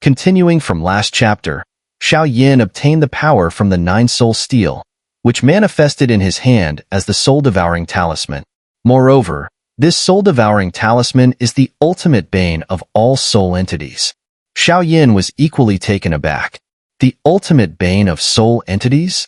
Continuing from last chapter, Xiao obtained the power from the nine-soul steel, which manifested in his hand as the soul-devouring talisman. Moreover, this soul-devouring talisman is the ultimate bane of all soul entities. Xiao was equally taken aback. The ultimate bane of soul entities?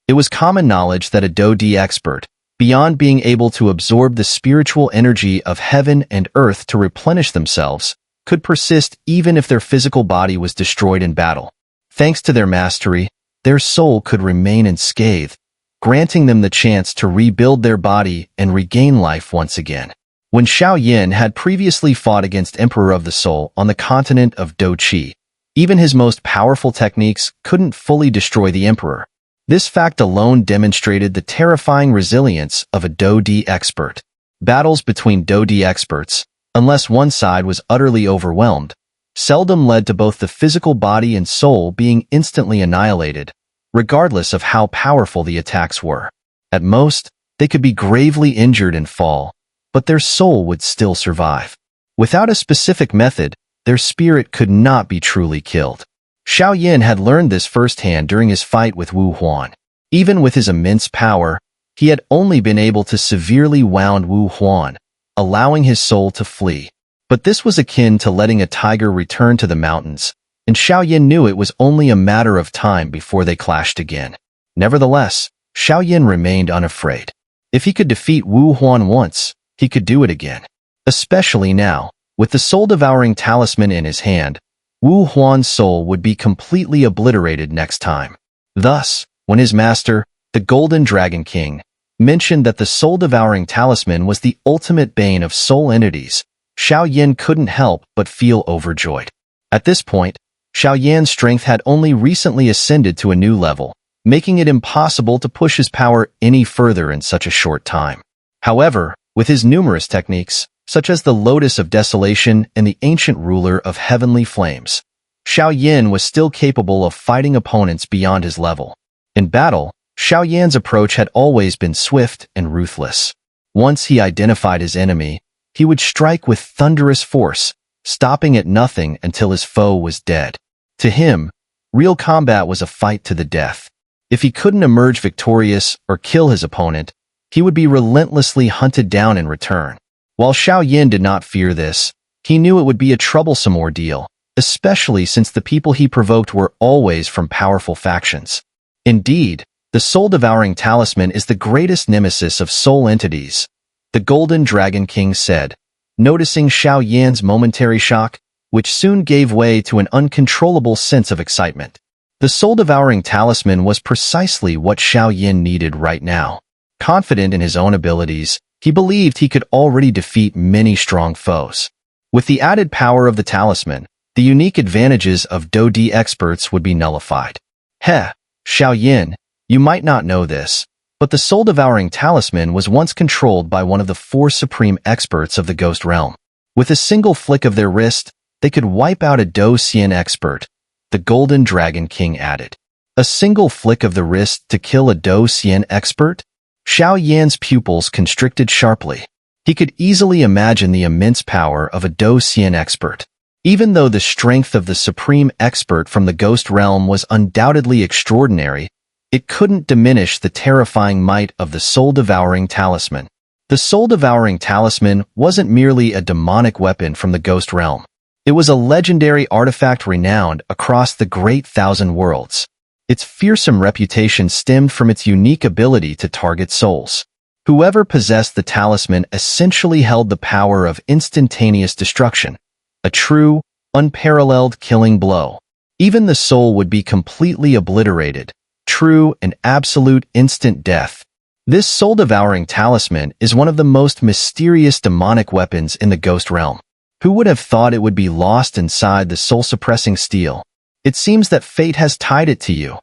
It was common knowledge that a Do-Di expert, beyond being able to absorb the spiritual energy of heaven and earth to replenish themselves, could persist even if their physical body was destroyed in battle. Thanks to their mastery, their soul could remain unscathed, granting them the chance to rebuild their body and regain life once again. When Xiao had previously fought against Emperor of the Soul on the continent of Do-Chi, even his most powerful techniques couldn't fully destroy the Emperor. This fact alone demonstrated the terrifying resilience of a Do-Di expert. Battles between Do-Di experts, unless one side was utterly overwhelmed, seldom led to both the physical body and soul being instantly annihilated, regardless of how powerful the attacks were. At most, they could be gravely injured and fall, but their soul would still survive. Without a specific method, their spirit could not be truly killed. Xiao had learned this firsthand during his fight with Wu Huan. Even with his immense power, he had only been able to severely wound Wu Huan, allowing his soul to flee. But this was akin to letting a tiger return to the mountains, and Xiao knew it was only a matter of time before they clashed again. Nevertheless, Xiao remained unafraid. If he could defeat Wu Huan once, he could do it again. Especially now, with the soul-devouring talisman in his hand, Wu Huan's soul would be completely obliterated next time. Thus, when his master, the Golden Dragon King, mentioned that the soul-devouring talisman was the ultimate bane of soul entities, Xiao couldn't help but feel overjoyed. At this point, Xiao strength had only recently ascended to a new level, making it impossible to push his power any further in such a short time. However, with his numerous techniques, such as the Lotus of Desolation and the Ancient Ruler of Heavenly Flames, Xiao was still capable of fighting opponents beyond his level. In battle, Xiao approach had always been swift and ruthless. Once he identified his enemy, he would strike with thunderous force, stopping at nothing until his foe was dead. To him, real combat was a fight to the death. If he couldn't emerge victorious or kill his opponent, he would be relentlessly hunted down in return. While Xiao did not fear this, he knew it would be a troublesome ordeal, especially since the people he provoked were always from powerful factions. Indeed, the soul-devouring talisman is the greatest nemesis of soul entities, the Golden Dragon King said, noticing Xiao momentary shock, which soon gave way to an uncontrollable sense of excitement. The soul-devouring talisman was precisely what Xiao needed right now. Confident in his own abilities, he believed he could already defeat many strong foes. With the added power of the talisman, the unique advantages of Do-Di experts would be nullified. Xiao, you might not know this, but the soul-devouring talisman was once controlled by one of the 4 supreme experts of the Ghost Realm. With a single flick of their wrist, they could wipe out a Do-Xian expert, the Golden Dragon King added. A single flick of the wrist to kill a Do-Xian expert? Xiao pupils constricted sharply. He could easily imagine the immense power of a Do-Xian expert. Even though the strength of the supreme expert from the Ghost Realm was undoubtedly extraordinary, it couldn't diminish the terrifying might of the soul-devouring talisman. The soul-devouring talisman wasn't merely a demonic weapon from the Ghost Realm. It was a legendary artifact renowned across the Great Thousand Worlds. Its fearsome reputation stemmed from its unique ability to target souls. Whoever possessed the talisman essentially held the power of instantaneous destruction, a true, unparalleled killing blow. Even the soul would be completely obliterated, true and absolute instant death. This soul-devouring talisman is one of the most mysterious demonic weapons in the Ghost Realm. Who would have thought it would be lost inside the soul-suppressing steel? It seems that fate has tied it to you.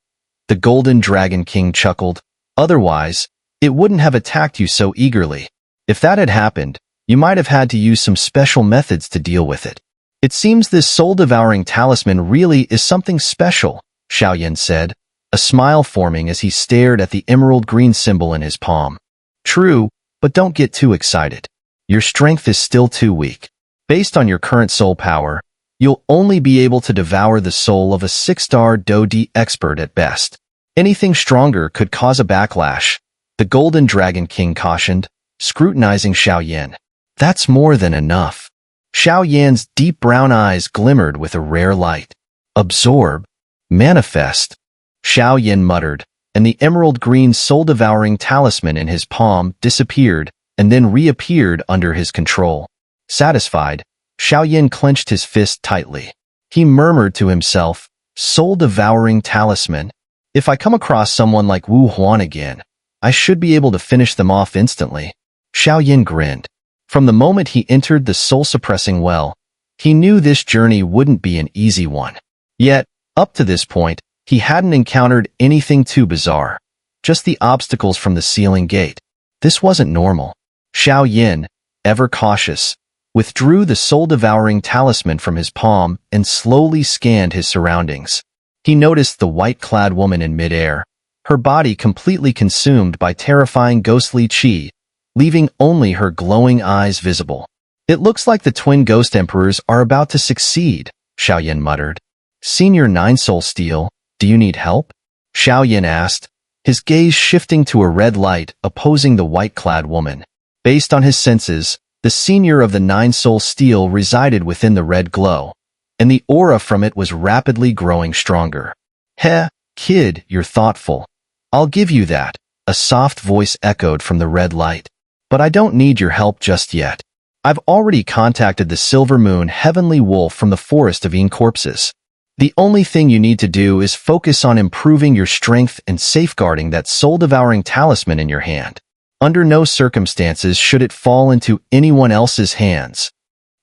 The Golden Dragon King chuckled. Otherwise, it wouldn't have attacked you so eagerly. If that had happened, you might have had to use some special methods to deal with it. It seems this soul-devouring talisman really is something special, Xiao said, a smile forming as he stared at the emerald green symbol in his palm. True, but don't get too excited. Your strength is still too weak. Based on your current soul power, You'll only be able to devour the soul of a 6-star Do-Di expert at best. Anything stronger could cause a backlash, the Golden Dragon King cautioned, scrutinizing Xiao Yan. That's more than enough. Xiao Yan's deep brown eyes glimmered with a rare light. Absorb. Manifest. Xiao Yan muttered, and the emerald-green soul-devouring talisman in his palm disappeared and then reappeared under his control. Satisfied, Xiao Yan clenched his fist tightly. He murmured to himself, soul-devouring talisman. If I come across someone like Wu Huan again, I should be able to finish them off instantly. Xiao Yan grinned. From the moment he entered the soul-suppressing well, he knew this journey wouldn't be an easy one. Yet, up to this point, he hadn't encountered anything too bizarre. Just the obstacles from the sealing gate. This wasn't normal. Xiao Yan, ever cautious, withdrew the soul-devouring talisman from his palm and slowly scanned his surroundings. He noticed the white-clad woman in midair, her body completely consumed by terrifying ghostly qi, leaving only her glowing eyes visible. It looks like the twin ghost emperors are about to succeed, Xiao Yan muttered. Senior 9 Soul Steel, do you need help? Xiao Yan asked, his gaze shifting to a red light opposing the white-clad woman. Based on his senses, the senior of the 9 Soul Steel resided within the red glow, and the aura from it was rapidly growing stronger. Heh, kid, you're thoughtful. I'll give you that, a soft voice echoed from the red light. But I don't need your help just yet. I've already contacted the Silver Moon Heavenly Wolf from the Forest of EngSubs. The only thing you need to do is focus on improving your strength and safeguarding that soul-devouring talisman in your hand. Under no circumstances should it fall into anyone else's hands.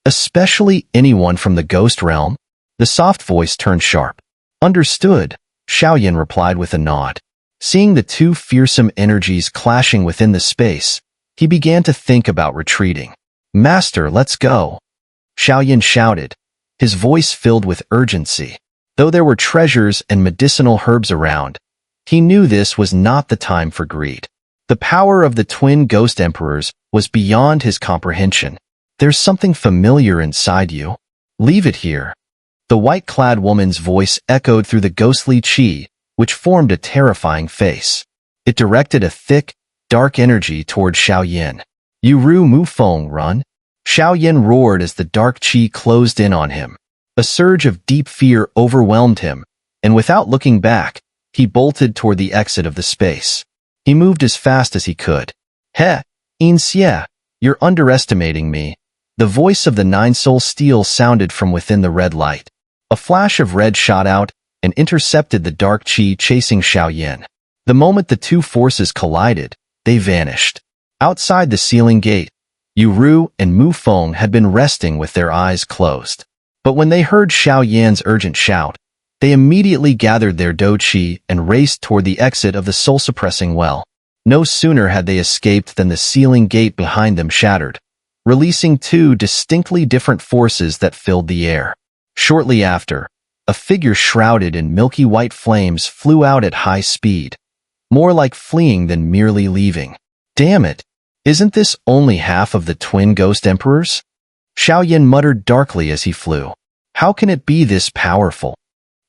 Especially anyone from the ghost realm. The soft voice turned sharp. Understood, Xiao Yan replied with a nod. Seeing the two fearsome energies clashing within the space, he began to think about retreating. Master, let's go. Xiao Yan shouted, his voice filled with urgency. Though there were treasures and medicinal herbs around, he knew this was not the time for greed. The power of the twin ghost emperors was beyond his comprehension. There's something familiar inside you. Leave it here. The white-clad woman's voice echoed through the ghostly qi, which formed a terrifying face. It directed a thick, dark energy toward Xiao Yan. Yuru Mufeng, run. Xiao Yan roared as the dark qi closed in on him. A surge of deep fear overwhelmed him, and without looking back, he bolted toward the exit of the space. He moved as fast as he could. Heh, Xie, you're underestimating me. The voice of the 9 Soul Steel sounded from within the red light. A flash of red shot out and intercepted the dark qi chasing Xiao Yan. The moment the two forces collided, they vanished. Outside the sealing gate, Yuru and Mufeng had been resting with their eyes closed. But when they heard Xiao Yan's urgent shout, they immediately gathered their do qi and raced toward the exit of the soul-suppressing well. No sooner had they escaped than the sealing gate behind them shattered, releasing two distinctly different forces that filled the air. Shortly after, a figure shrouded in milky white flames flew out at high speed, more like fleeing than merely leaving. Damn it! Isn't this only half of the twin ghost emperors? Xiao Yan muttered darkly as he flew. How can it be this powerful?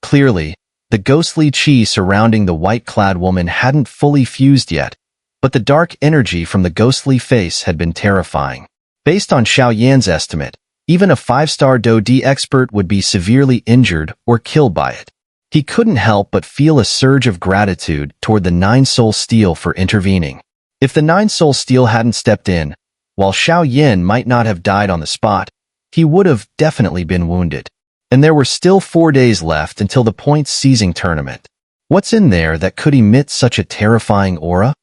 Clearly, the ghostly qi surrounding the white-clad woman hadn't fully fused yet, but the dark energy from the ghostly face had been terrifying. Based on Xiao Yan's estimate, even a 5-star Do-Di expert would be severely injured or killed by it. He couldn't help but feel a surge of gratitude toward the 9 Soul Steel for intervening. If the 9 Soul Steel hadn't stepped in, while Xiao Yan might not have died on the spot, he would have definitely been wounded. And there were still 4 days left until the point-seizing tournament. What's in there that could emit such a terrifying aura?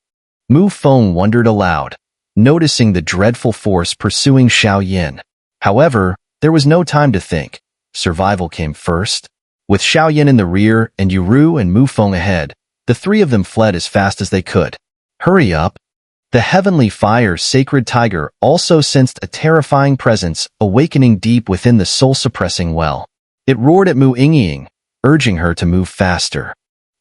Mufeng wondered aloud, noticing the dreadful force pursuing Xiao Yan. However, there was no time to think. Survival came first. With Xiao Yan in the rear and Yuru and Mufeng ahead, the three of them fled as fast as they could. Hurry up! The heavenly fire sacred tiger also sensed a terrifying presence awakening deep within the soul-suppressing well. It roared at Mu Yingying, urging her to move faster.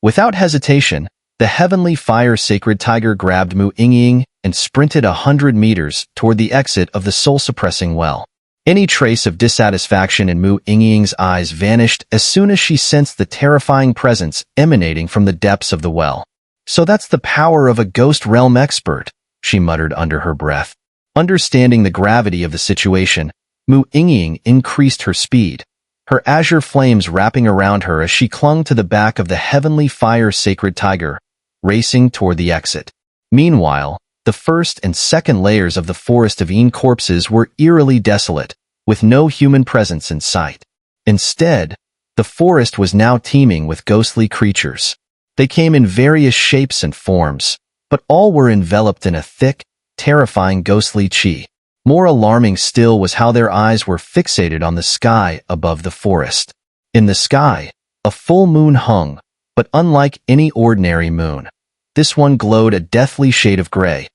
Without hesitation, the heavenly fire sacred tiger grabbed Mu Yingying and sprinted 100 meters toward the exit of the soul-suppressing well. Any trace of dissatisfaction in Mu Yingying's eyes vanished as soon as she sensed the terrifying presence emanating from the depths of the well. So that's the power of a ghost realm expert, she muttered under her breath. Understanding the gravity of the situation, Mu Yingying increased her speed, her azure flames wrapping around her as she clung to the back of the heavenly fire sacred tiger, racing toward the exit. Meanwhile, the first and second layers of the forest of EngSubs were eerily desolate, with no human presence in sight. Instead, the forest was now teeming with ghostly creatures. They came in various shapes and forms, but all were enveloped in a thick, terrifying ghostly qi. More alarming still was how their eyes were fixated on the sky above the forest. In the sky, a full moon hung, but unlike any ordinary moon, this one glowed a deathly shade of gray,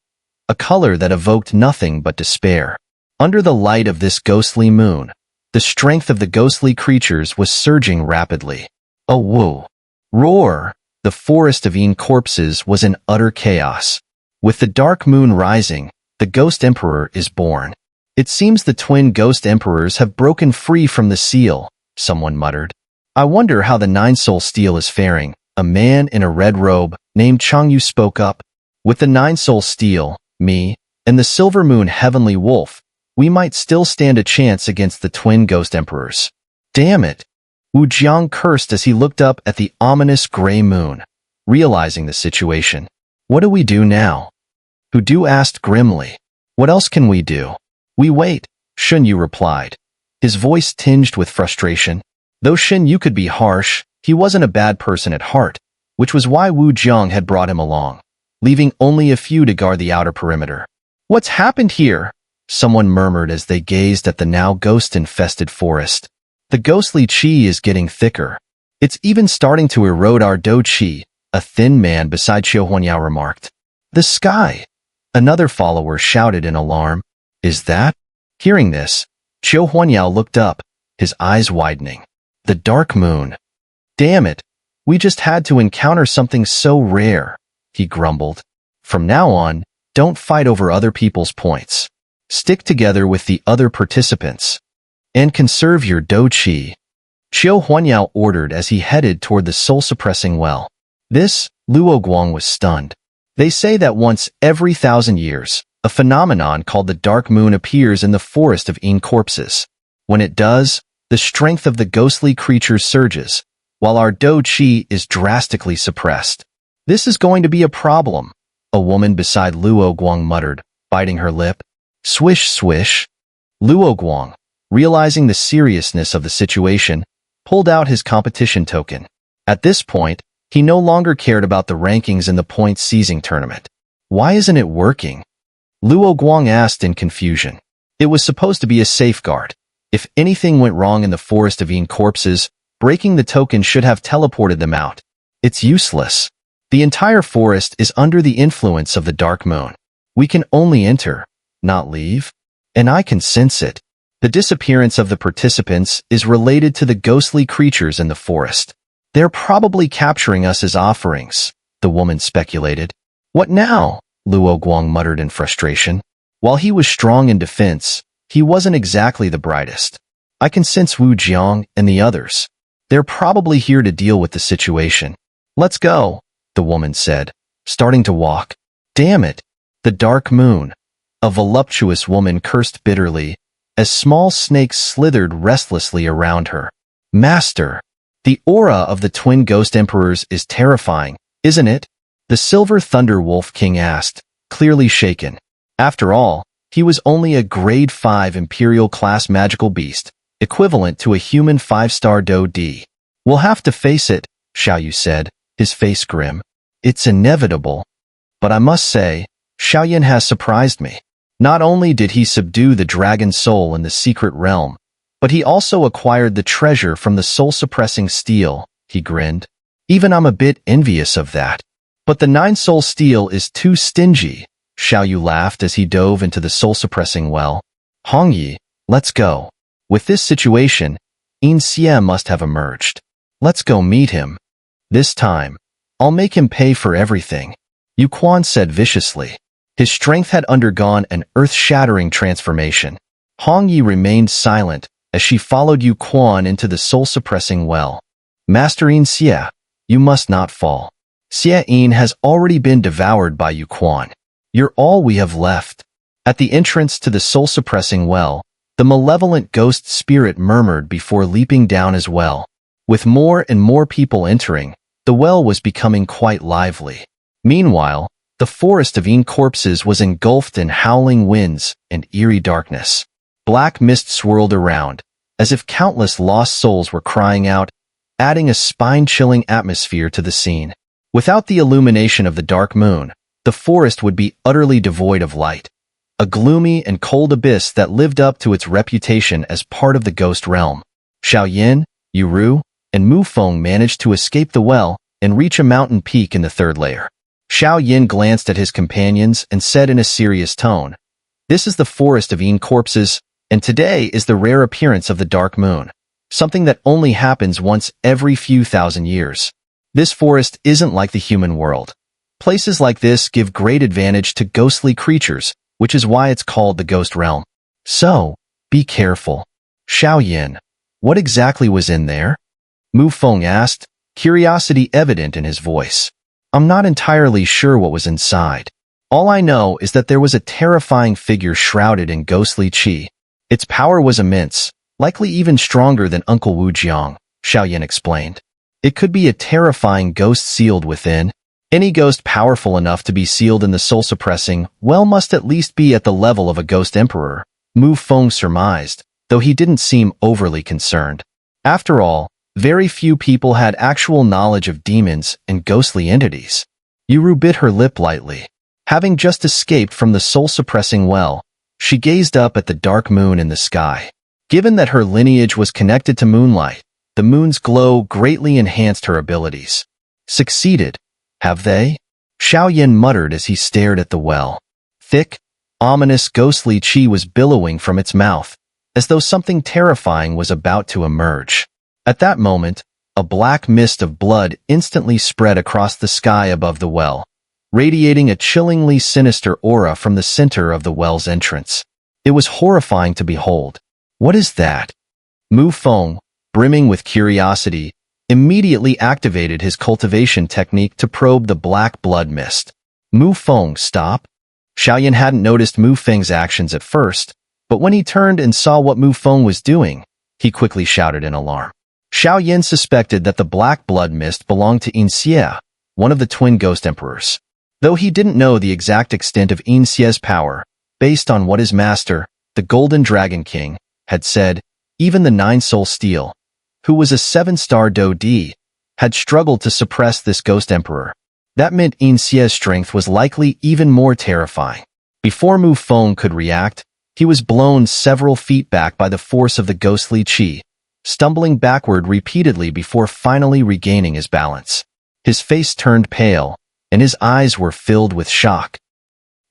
a color that evoked nothing but despair. Under the light of this ghostly moon, the strength of the ghostly creatures was surging rapidly. A woo! Roar! The forest of EngSubs was in utter chaos. With the dark moon rising, the Ghost Emperor is born. It seems the twin Ghost Emperors have broken free from the seal, someone muttered. I wonder how the Nine-Soul Steel is faring. A man in a red robe, named Changyu, spoke up. With the Nine-Soul Steel, me, and the Silver Moon Heavenly Wolf, we might still stand a chance against the twin Ghost Emperors. Damn it! Wu Jiang cursed as he looked up at the ominous gray moon, realizing the situation. What do we do now? Hu Du asked grimly. What else can we do? We wait, Shun Yu replied, his voice tinged with frustration. Though Shin Yu could be harsh, he wasn't a bad person at heart, which was why Wu Jiang had brought him along, leaving only a few to guard the outer perimeter. What's happened here? Someone murmured as they gazed at the now ghost-infested forest. The ghostly qi is getting thicker. It's even starting to erode our do qi, a thin man beside Xiao Huanyao remarked. The sky! Another follower shouted in alarm. Is that? Hearing this, Xiao Huanyao looked up, his eyes widening. The dark moon. Damn it! We just had to encounter something so rare, he grumbled. From now on, don't fight over other people's points. Stick together with the other participants. And conserve your do qi. Xiao Huanyao ordered as he headed toward the soul-suppressing well. This, Luo Guang was stunned. They say that once every 1,000 years, a phenomenon called the dark moon appears in the forest of EngSubs. When it does, the strength of the ghostly creature surges, while our do qi is drastically suppressed. This is going to be a problem, a woman beside Luo Guang muttered, biting her lip. Swish, swish. Luo Guang, realizing the seriousness of the situation, pulled out his competition token. At this point, he no longer cared about the rankings in the point-seizing tournament. Why isn't it working? Luo Guang asked in confusion. It was supposed to be a safeguard. If anything went wrong in the forest of EngSubs, breaking the token should have teleported them out. It's useless. The entire forest is under the influence of the dark moon. We can only enter, not leave. And I can sense it. The disappearance of the participants is related to the ghostly creatures in the forest. They're probably capturing us as offerings, the woman speculated. What now? Luo Guang muttered in frustration. While he was strong in defense, he wasn't exactly the brightest. I can sense Wu Jiang and the others. They're probably here to deal with the situation. Let's go, the woman said, starting to walk. Damn it! The dark moon. A voluptuous woman cursed bitterly, as small snakes slithered restlessly around her. Master! The aura of the twin ghost emperors is terrifying, isn't it? The Silver Thunder Wolf King asked, clearly shaken. After all, he was only a grade 5 Imperial-class magical beast, equivalent to a human 5-star Do D. We'll have to face it, Xiao said, his face grim. It's inevitable. But I must say, Xiaoyan has surprised me. Not only did he subdue the dragon soul in the secret realm, but he also acquired the treasure from the soul-suppressing steel, he grinned. Even I'm a bit envious of that. But the 9-soul steel is too stingy, Xiao laughed as he dove into the soul-suppressing well. Hongyi, let's go. With this situation, EngSubs must have emerged. Let's go meet him. This time, I'll make him pay for everything, Yuewen said viciously. His strength had undergone an earth-shattering transformation. Hong Yi remained silent as she followed Yuewen into the soul-suppressing well. Master Xie, you must not fall. Xie has already been devoured by Yuewen. You're all we have left. At the entrance to the soul-suppressing well, the malevolent ghost spirit murmured before leaping down as well. With more and more people entering, the well was becoming quite lively. Meanwhile, the forest of corpses was engulfed in howling winds and eerie darkness. Black mist swirled around, as if countless lost souls were crying out, adding a spine-chilling atmosphere to the scene. Without the illumination of the dark moon, the forest would be utterly devoid of light. A gloomy and cold abyss that lived up to its reputation as part of the ghost realm. Xiao, Yu, and Mu Feng managed to escape the well and reach a mountain peak in the third layer. Xiao glanced at his companions and said in a serious tone, "This is the forest of corpses, and today is the rare appearance of the dark moon, something that only happens once every few thousand years. This forest isn't like the human world. Places like this give great advantage to ghostly creatures, which is why it's called the ghost realm. So, be careful." Xiao, what exactly was in there? Mu Feng asked, curiosity evident in his voice. I'm not entirely sure what was inside. All I know is that there was a terrifying figure shrouded in ghostly qi. Its power was immense, likely even stronger than Uncle Wu Jiang, Xiao explained. It could be a terrifying ghost sealed within. Any ghost powerful enough to be sealed in the soul-suppressing well must at least be at the level of a ghost emperor, Mu Feng surmised, though he didn't seem overly concerned. After all, very few people had actual knowledge of demons and ghostly entities. Yu bit her lip lightly. Having just escaped from the soul-suppressing well, she gazed up at the dark moon in the sky. Given that her lineage was connected to moonlight, the moon's glow greatly enhanced her abilities. Succeeded, have they? Xiao muttered as he stared at the well. Thick, ominous ghostly qi was billowing from its mouth, as though something terrifying was about to emerge. At that moment, a black mist of blood instantly spread across the sky above the well, radiating a chillingly sinister aura from the center of the well's entrance. It was horrifying to behold. What is that? Mu Feng, brimming with curiosity, immediately activated his cultivation technique to probe the black blood mist. Mu Feng, stop. Xiao hadn't noticed Mu Feng's actions at first, but when he turned and saw what Mu Feng was doing, he quickly shouted in alarm. Xiao suspected that the black blood mist belonged to Xie, one of the twin ghost emperors. Though he didn't know the exact extent of Xie's power, based on what his master, the Golden Dragon King, had said, even the Nine-Soul Steel, who was a 7-star Do Di, had struggled to suppress this ghost emperor. That meant Xie's strength was likely even more terrifying. Before Mu Feng could react, he was blown several feet back by the force of the ghostly qi, stumbling backward repeatedly before finally regaining his balance. His face turned pale, and his eyes were filled with shock.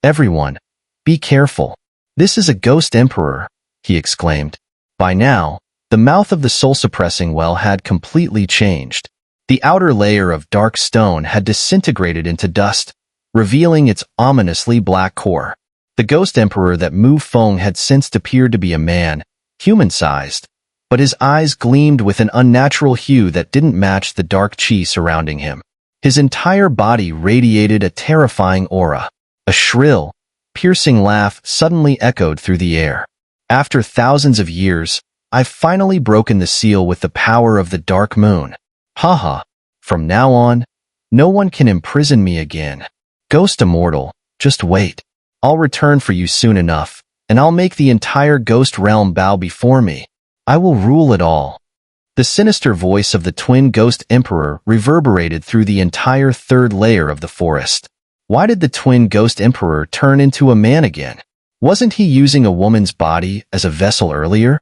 "Everyone, be careful. This is a ghost emperor," he exclaimed. By now, the mouth of the soul-suppressing well had completely changed. The outer layer of dark stone had disintegrated into dust, revealing its ominously black core. The ghost emperor that Mu Feng had sensed appeared to be a man, human-sized, but his eyes gleamed with an unnatural hue that didn't match the dark qi surrounding him. His entire body radiated a terrifying aura. A shrill, piercing laugh suddenly echoed through the air. "After thousands of years, I've finally broken the seal with the power of the dark moon. Haha, from now on, no one can imprison me again. Ghost immortal, just wait. I'll return for you soon enough, and I'll make the entire ghost realm bow before me. I will rule it all." The sinister voice of the twin ghost emperor reverberated through the entire third layer of the forest. Why did the twin ghost emperor turn into a man again? Wasn't he using a woman's body as a vessel earlier?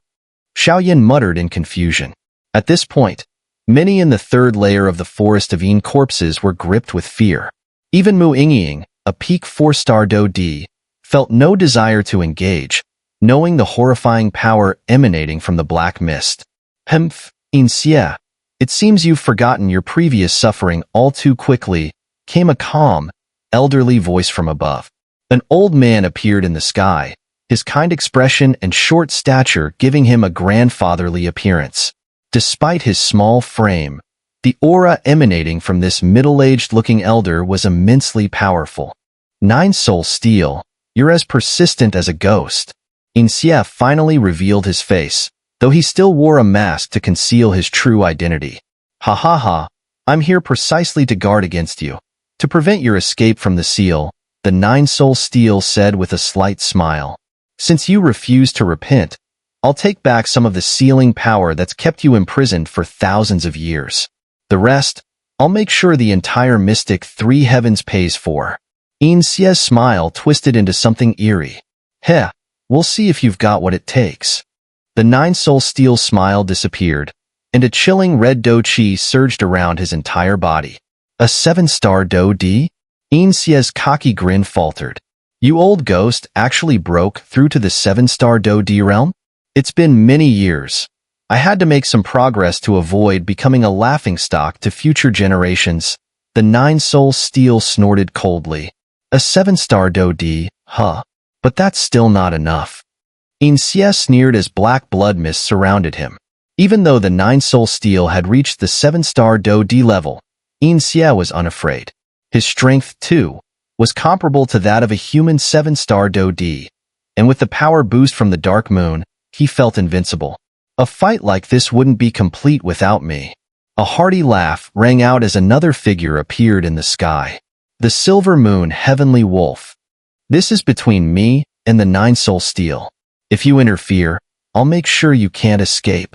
Xiao muttered in confusion. At this point, many in the third layer of the forest of corpses were gripped with fear. Even Mu Ying, a peak 4-star Do Di, felt no desire to engage, knowing the horrifying power emanating from the black mist. "Humph, Xie, it seems you've forgotten your previous suffering all too quickly," came a calm, elderly voice from above. An old man appeared in the sky, his kind expression and short stature giving him a grandfatherly appearance. Despite his small frame, the aura emanating from this middle-aged-looking elder was immensely powerful. Nine Soul Steel, you're as persistent as a ghost. EngSubs finally revealed his face, though he still wore a mask to conceal his true identity. Ha ha ha, I'm here precisely to guard against you. To prevent your escape from the seal, the Nine Soul Steel said with a slight smile. Since you refuse to repent, I'll take back some of the sealing power that's kept you imprisoned for thousands of years. The rest, I'll make sure the entire mystic Three Heavens pays for. EngSubs' smile twisted into something eerie. Heh, we'll see if you've got what it takes. The Nine Soul Steel smile disappeared, and a chilling red dough chi surged around his entire body. A 7-star dough D? EngSubs' cocky grin faltered. You old ghost actually broke through to the 7-star dough D realm? It's been many years. I had to make some progress to avoid becoming a laughingstock to future generations. The Nine Soul Steel snorted coldly. A 7-star dough D, huh? But that's still not enough. EngSubs sneered as black blood mist surrounded him. Even though the Nine Soul Steel had reached the 7-star dough D level, EngSubs was unafraid. His strength, too, was comparable to that of a human 7-star dough D, and with the power boost from the Dark Moon, he felt invincible. A fight like this wouldn't be complete without me. A hearty laugh rang out as another figure appeared in the sky. The Silver Moon Heavenly Wolf. This is between me and the Nine Soul Steel. If you interfere, I'll make sure you can't escape.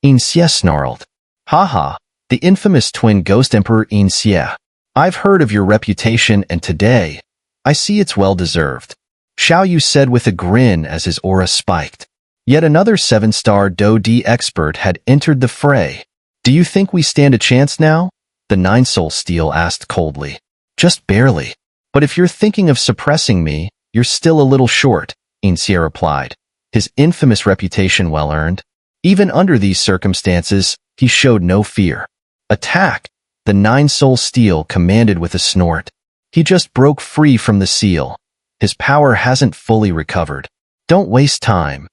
EngSubs snarled. Haha, the infamous twin ghost emperor EngSubs. I've heard of your reputation and today, I see it's well-deserved. Xiao said with a grin as his aura spiked. Yet another 7-star dough D expert had entered the fray. Do you think we stand a chance now? The Nine Soul Steel asked coldly. Just barely. But if you're thinking of suppressing me, you're still a little short, EngSubs replied, his infamous reputation well-earned. Even under these circumstances, he showed no fear. Attack! The Nine Soul Steel commanded with a snort. He just broke free from the seal. His power hasn't fully recovered. Don't waste time.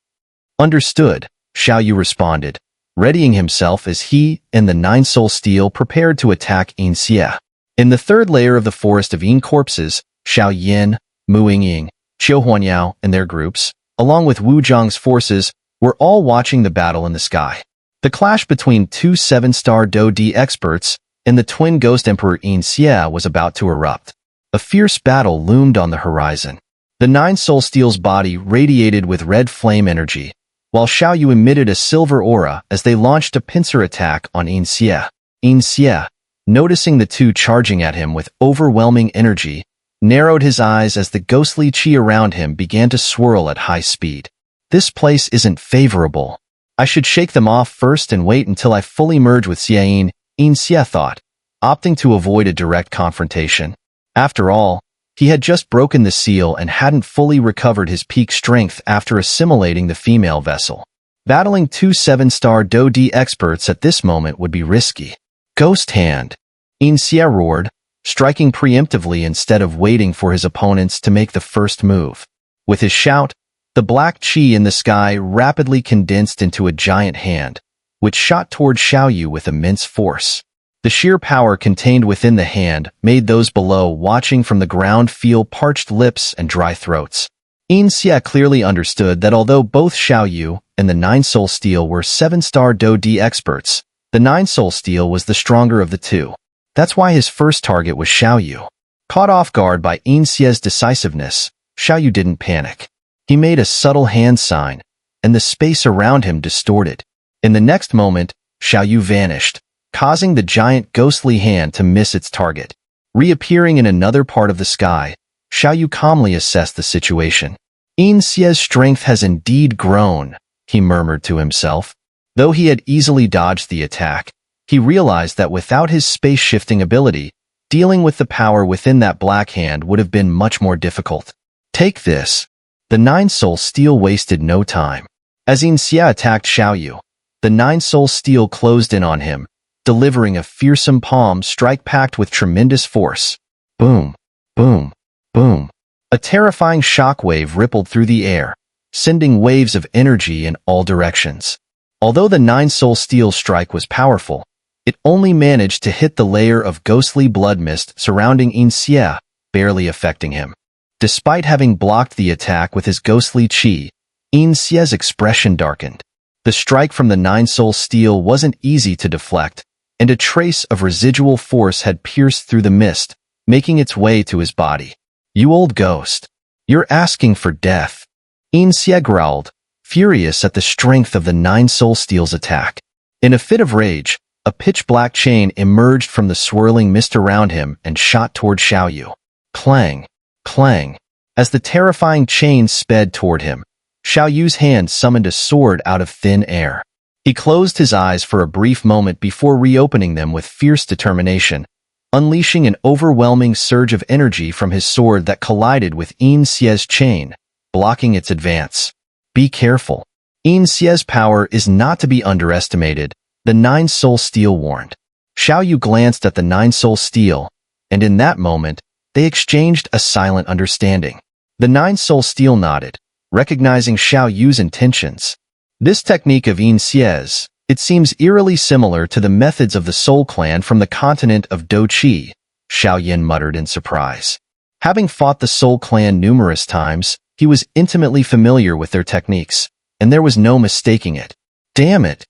Understood, Xiao responded, readying himself as he and the Nine Soul Steel prepared to attack EngSubs. In the third layer of the forest of corpses, Xiao Yin, Mu Yingying, Qiu Huanyao and their groups, along with Wu Zhang's forces, were all watching the battle in the sky. The clash between two 7-star dough D experts and the twin ghost emperor EngSubs was about to erupt. A fierce battle loomed on the horizon. The Nine Soul Steel's body radiated with red flame energy, while Xiao emitted a silver aura as they launched a pincer attack on EngSubs. EngSubs, noticing the two charging at him with overwhelming energy, narrowed his eyes as the ghostly chi around him began to swirl at high speed. This place isn't favorable. I should shake them off first and wait until I fully merge with Xiao, EngSubs thought, opting to avoid a direct confrontation. After all, he had just broken the seal and hadn't fully recovered his peak strength after assimilating the female vessel. Battling two 7-star dough D experts at this moment would be risky. Ghost Hand! EngSubs roared, striking preemptively instead of waiting for his opponents to make the first move. With his shout, the black chi in the sky rapidly condensed into a giant hand, which shot toward Xiao with immense force. The sheer power contained within the hand made those below watching from the ground feel parched lips and dry throats. EngSubs clearly understood that although both Xiao and the Nine Soul Steel were 7-star dough D experts, the Nine Soul Steel was the stronger of the two. That's why his first target was Xiao. Caught off guard by EngSubs' decisiveness, Xiao didn't panic. He made a subtle hand sign, and the space around him distorted. In the next moment, Xiao vanished, causing the giant ghostly hand to miss its target. Reappearing in another part of the sky, Xiao calmly assessed the situation. EngSubs' strength has indeed grown, he murmured to himself. Though he had easily dodged the attack, he realized that without his space-shifting ability, dealing with the power within that black hand would have been much more difficult. Take this. The Nine Soul Steel wasted no time. As EngSubs attacked Xiao, the Nine Soul Steel closed in on him, delivering a fearsome palm strike packed with tremendous force. Boom, boom, boom. A terrifying shockwave rippled through the air, sending waves of energy in all directions. Although the nine-soul steel strike was powerful, it only managed to hit the layer of ghostly blood mist surrounding EngSubs, barely affecting him. Despite having blocked the attack with his ghostly qi, EngSubs' expression darkened. The strike from the nine-soul steel wasn't easy to deflect, and a trace of residual force had pierced through the mist, making its way to his body. "You old ghost. You're asking for death," EngSubs growled, furious at the strength of the nine-soul steel's attack. In a fit of rage, a pitch-black chain emerged from the swirling mist around him and shot toward Xiao. Clang, clang. As the terrifying chain sped toward him, Xiao's hand summoned a sword out of thin air. He closed his eyes for a brief moment before reopening them with fierce determination, unleashing an overwhelming surge of energy from his sword that collided with EngSubs' chain, blocking its advance. Be careful. EngSubs' power is not to be underestimated, the nine-soul steel warned. Xiao glanced at the nine-soul steel, and in that moment, they exchanged a silent understanding. The nine-soul steel nodded, recognizing Xiao's intentions. This technique of EngSubs, it seems eerily similar to the methods of the Soul Clan from the continent of Doqi, Xiao muttered in surprise. Having fought the Soul Clan numerous times, he was intimately familiar with their techniques, and there was no mistaking it. Damn it!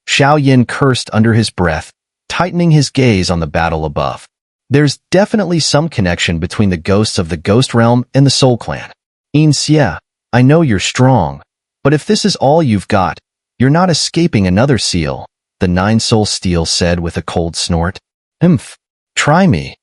Xiao cursed under his breath, tightening his gaze on the battle above. There's definitely some connection between the ghosts of the Ghost Realm and the Soul Clan. EngSubs, I know you're strong, but if this is all you've got, you're not escaping another seal, the nine-soul steel said with a cold snort. Humph, try me.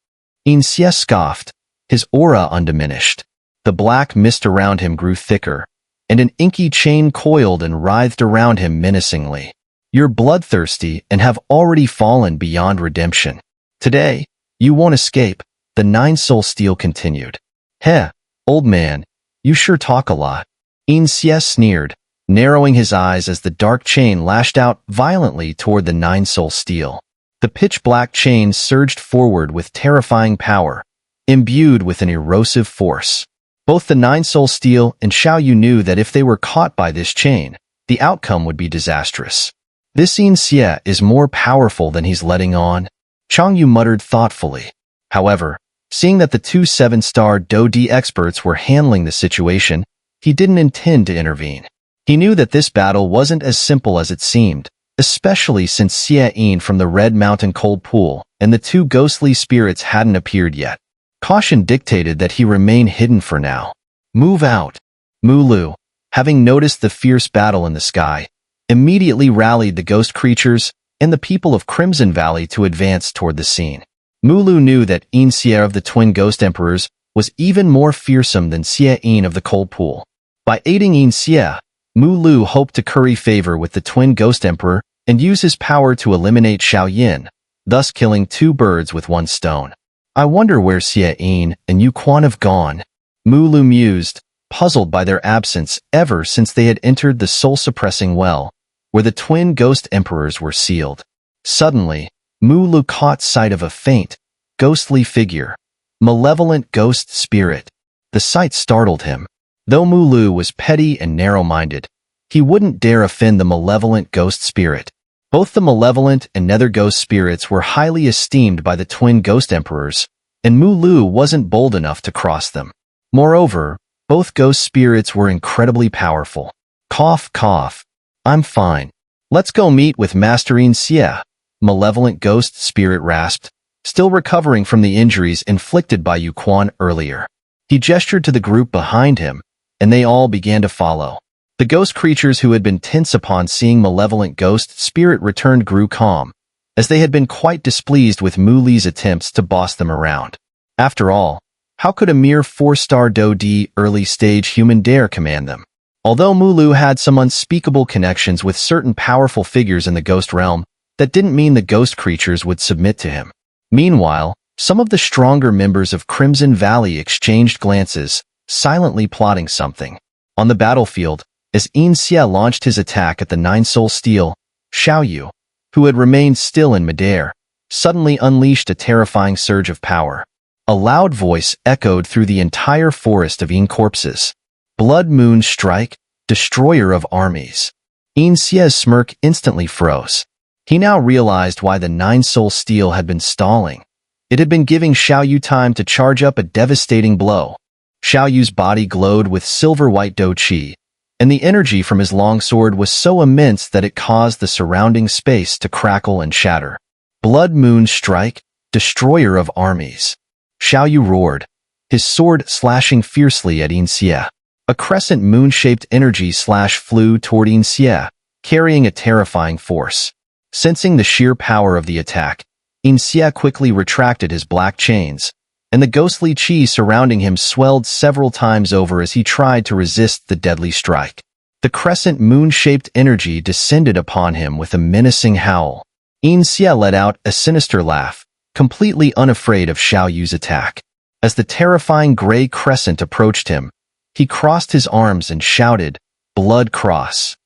EngSubs scoffed, his aura undiminished. The black mist around him grew thicker, and an inky chain coiled and writhed around him menacingly. You're bloodthirsty and have already fallen beyond redemption. Today, you won't escape, the nine-soul steel continued. Heh, old man, you sure talk a lot. EngSubs sneered, narrowing his eyes as the dark chain lashed out violently toward the nine-soul steel. The pitch-black chain surged forward with terrifying power, imbued with an erosive force. Both the nine-soul steel and Xiao knew that if they were caught by this chain, the outcome would be disastrous. This EngSubs is more powerful than he's letting on, Chang Yu muttered thoughtfully. However, seeing that the two 7-star Do-Di experts were handling the situation, he didn't intend to intervene. He knew that this battle wasn't as simple as it seemed, especially since Xiao from the Red Mountain Cold Pool and the two ghostly spirits hadn't appeared yet. Caution dictated that he remain hidden for now. Move out. Mulu, having noticed the fierce battle in the sky, immediately rallied the ghost creatures and the people of Crimson Valley to advance toward the scene. Mulu knew that EngSubs of the Twin Ghost Emperors was even more fearsome than Xiao of the Cold Pool. By aiding EngSubs, Mulu hoped to curry favor with the Twin Ghost Emperor and use his power to eliminate Xiao, thus killing two birds with one stone. I wonder where Xiao and Yuewen have gone, Mulu mused, puzzled by their absence ever since they had entered the soul-suppressing well, where the Twin Ghost Emperors were sealed. Suddenly, Mulu caught sight of a faint, ghostly figure, malevolent ghost spirit. The sight startled him. Though Mulu was petty and narrow-minded, he wouldn't dare offend the malevolent ghost spirit. Both the malevolent and nether ghost spirits were highly esteemed by the Twin Ghost Emperors, and Mulu wasn't bold enough to cross them. Moreover, both ghost spirits were incredibly powerful. Cough, cough. I'm fine. Let's go meet with Master EngSubs, malevolent ghost spirit rasped, still recovering from the injuries inflicted by Yuewen earlier. He gestured to the group behind him, and they all began to follow. The ghost creatures who had been tense upon seeing malevolent ghost spirit returned grew calm, as they had been quite displeased with Mulu's attempts to boss them around. After all, how could a mere 4-star Do-Di early-stage human dare command them? Although Mulu had some unspeakable connections with certain powerful figures in the ghost realm, that didn't mean the ghost creatures would submit to him. Meanwhile, some of the stronger members of Crimson Valley exchanged glances, silently plotting something. On the battlefield, as EngSubs launched his attack at the nine-soul steel, Xiao, who had remained still in midair, suddenly unleashed a terrifying surge of power. A loud voice echoed through the entire forest of corpses. Blood Moon Strike, destroyer of armies. EngSubs' smirk instantly froze. He now realized why the nine-soul steel had been stalling. It had been giving Xiao time to charge up a devastating blow. Xiao's body glowed with silver-white dou qi, and the energy from his longsword was so immense that it caused the surrounding space to crackle and shatter. Blood Moon Strike, destroyer of armies. Xiao roared, his sword slashing fiercely at EngSubs. A crescent moon-shaped energy slash flew toward EngSubs, carrying a terrifying force. Sensing the sheer power of the attack, EngSubs quickly retracted his black chains, and the ghostly qi surrounding him swelled several times over as he tried to resist the deadly strike. The crescent moon-shaped energy descended upon him with a menacing howl. EngSubs let out a sinister laugh, completely unafraid of Xiao's attack. As the terrifying gray crescent approached him, he crossed his arms and shouted, "Blood Cross."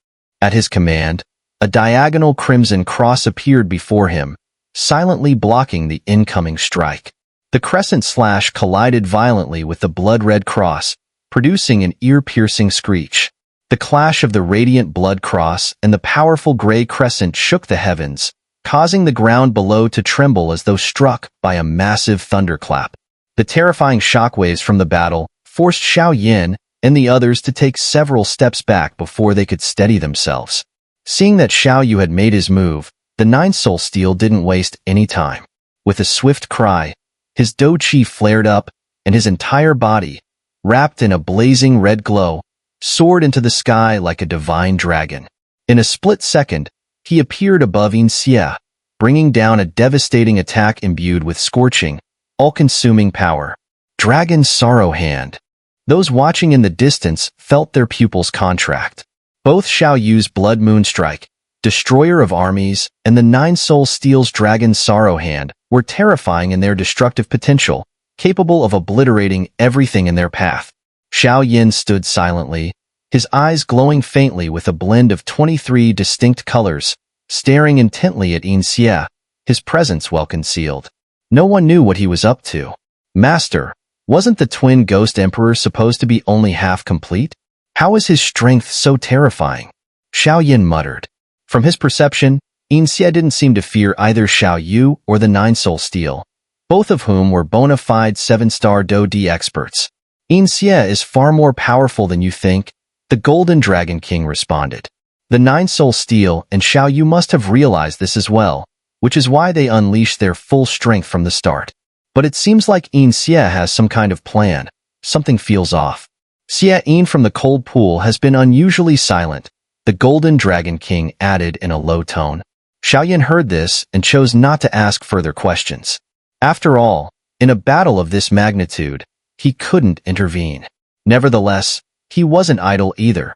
At his command, a diagonal crimson cross appeared before him, silently blocking the incoming strike. The crescent slash collided violently with the blood-red cross, producing an ear-piercing screech. The clash of the radiant blood cross and the powerful gray crescent shook the heavens, causing the ground below to tremble as though struck by a massive thunderclap. The terrifying shockwaves from the battle forced Xiao and the others to take several steps back before they could steady themselves. Seeing that Xiao had made his move, the nine-soul steel didn't waste any time. With a swift cry, his dou qi flared up, and his entire body, wrapped in a blazing red glow, soared into the sky like a divine dragon. In a split second, he appeared above EngSubs, bringing down a devastating attack imbued with scorching, all-consuming power. Dragon's Sorrow Hand. Those watching in the distance felt their pupils contract. Both Xiao's Blood Moon Strike, destroyer of armies, and the nine-soul steel's Dragon's Sorrow Hand were terrifying in their destructive potential, capable of obliterating everything in their path. Xiao stood silently, his eyes glowing faintly with a blend of 23 distinct colors, staring intently at EngSubs, his presence well concealed. No one knew what he was up to. Master, wasn't the twin ghost emperor supposed to be only half complete? How is his strength so terrifying? Xiao muttered. From his perception, EngSubs didn't seem to fear either Xiao or the nine-soul steel, both of whom were bona fide 7-star Dou Di experts. EngSubs is far more powerful than you think, the Golden Dragon King responded. The nine-soul steel and Xiao must have realized this as well, which is why they unleashed their full strength from the start. But it seems like EngSubs has some kind of plan. Something feels off. Xiao from the cold pool has been unusually silent, the Golden Dragon King added in a low tone. Xiao heard this and chose not to ask further questions. After all, in a battle of this magnitude, he couldn't intervene. Nevertheless, he wasn't idle either.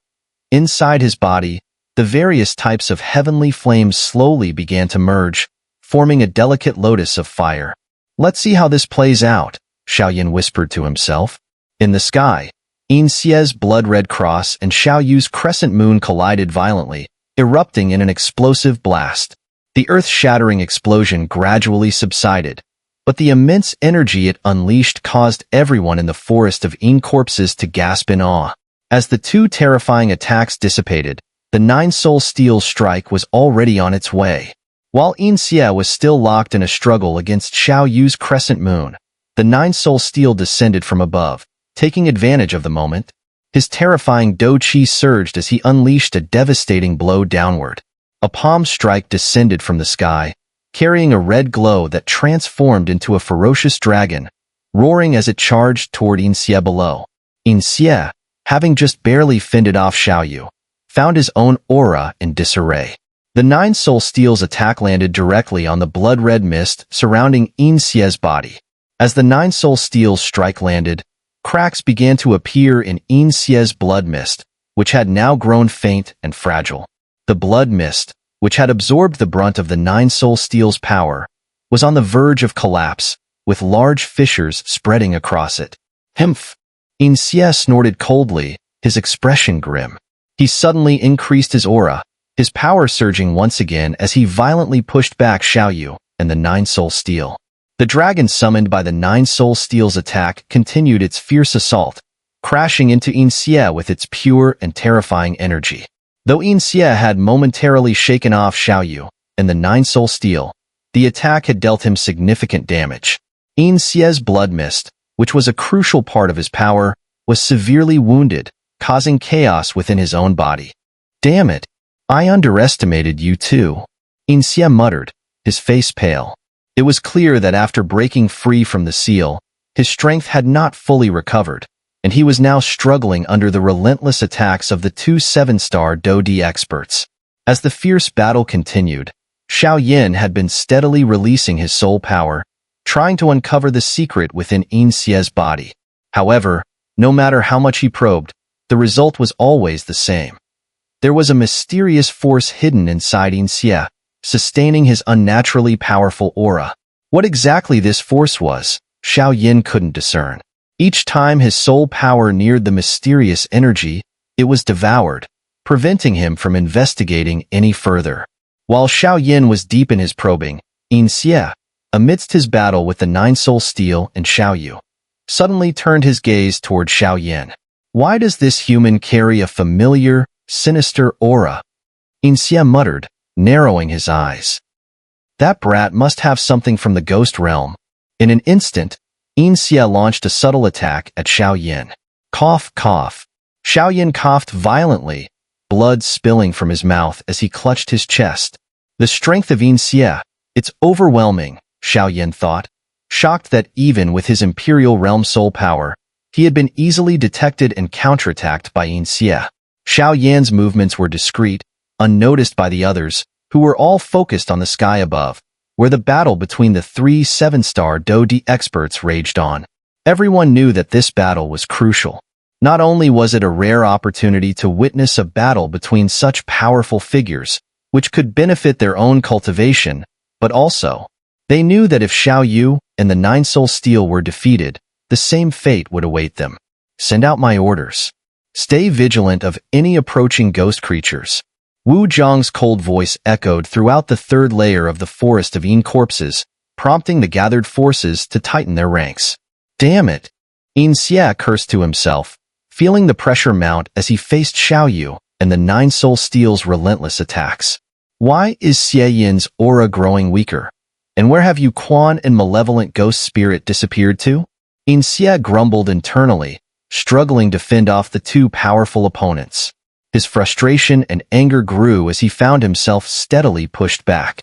Inside his body, the various types of heavenly flames slowly began to merge, forming a delicate lotus of fire. Let's see how this plays out, Xiao whispered to himself. In the sky, EngSubs' blood-red cross and Xiao's crescent moon collided violently, erupting in an explosive blast. The earth-shattering explosion gradually subsided, but the immense energy it unleashed caused everyone in the forest of Eng corpses to gasp in awe. As the two terrifying attacks dissipated, the nine-soul steel strike was already on its way. While EngSubs was still locked in a struggle against Xiao's crescent moon, the nine-soul steel descended from above, taking advantage of the moment. His terrifying dou qi surged as he unleashed a devastating blow downward. A palm strike descended from the sky, carrying a red glow that transformed into a ferocious dragon, roaring as it charged toward EngSubs below. EngSubs, having just barely fended off Xiao, found his own aura in disarray. The nine-soul steel's attack landed directly on the blood-red mist surrounding EngSubs' body. As the nine-soul steel's strike landed, cracks began to appear in EngSubs' blood mist, which had now grown faint and fragile. The blood mist, which had absorbed the brunt of the nine-soul steel's power, was on the verge of collapse, with large fissures spreading across it. Humph! EngSubs snorted coldly, his expression grim. He suddenly increased his aura, his power surging once again as he violently pushed back Xiao and the nine-soul steel. The dragon summoned by the nine-soul steel's attack continued its fierce assault, crashing into EngSubs with its pure and terrifying energy. Though EngSubs had momentarily shaken off Xiao and the Nine Soul Steel, the attack had dealt him significant damage. EngSubs' blood mist, which was a crucial part of his power, was severely wounded, causing chaos within his own body. "Damn it, I underestimated you too," EngSubs muttered, his face pale. It was clear that after breaking free from the seal, his strength had not fully recovered, and he was now struggling under the relentless attacks of the two 7-star Do-Di experts. As the fierce battle continued, Xiao had been steadily releasing his soul power, trying to uncover the secret within EngSubs' body. However, no matter how much he probed, the result was always the same. There was a mysterious force hidden inside EngSubs, sustaining his unnaturally powerful aura. What exactly this force was, Xiao couldn't discern. Each time his soul power neared the mysterious energy, it was devoured, preventing him from investigating any further. While Xiao was deep in his probing, EngSubs, amidst his battle with the Nine Soul Steel and Xiao, suddenly turned his gaze toward Xiao. "Why does this human carry a familiar, sinister aura?" EngSubs muttered, narrowing his eyes. "That brat must have something from the ghost realm." In an instant, EngSubs launched a subtle attack at Xiao. Cough, cough. Xiao coughed violently, blood spilling from his mouth as he clutched his chest. The strength of EngSubs, it's overwhelming, Xiao thought, shocked that even with his Imperial Realm soul power, he had been easily detected and counterattacked by EngSubs. Xiao movements were discreet, unnoticed by the others, who were all focused on the sky above, where the battle between the three 7-star Do-Di experts raged on. Everyone knew that this battle was crucial. Not only was it a rare opportunity to witness a battle between such powerful figures, which could benefit their own cultivation, but also, they knew that if Xiao and the Nine Soul Steel were defeated, the same fate would await them. "Send out my orders. Stay vigilant of any approaching ghost creatures." Wu Zhang's cold voice echoed throughout the third layer of the forest of corpses, prompting the gathered forces to tighten their ranks. "Damn it!" EngSubs cursed to himself, feeling the pressure mount as he faced Xiao and the Nine Soul Steel's relentless attacks. Why is Xiaoyan's aura growing weaker? And where have Yuewen and malevolent ghost spirit disappeared to? EngSubs grumbled internally, struggling to fend off the two powerful opponents. His frustration and anger grew as he found himself steadily pushed back.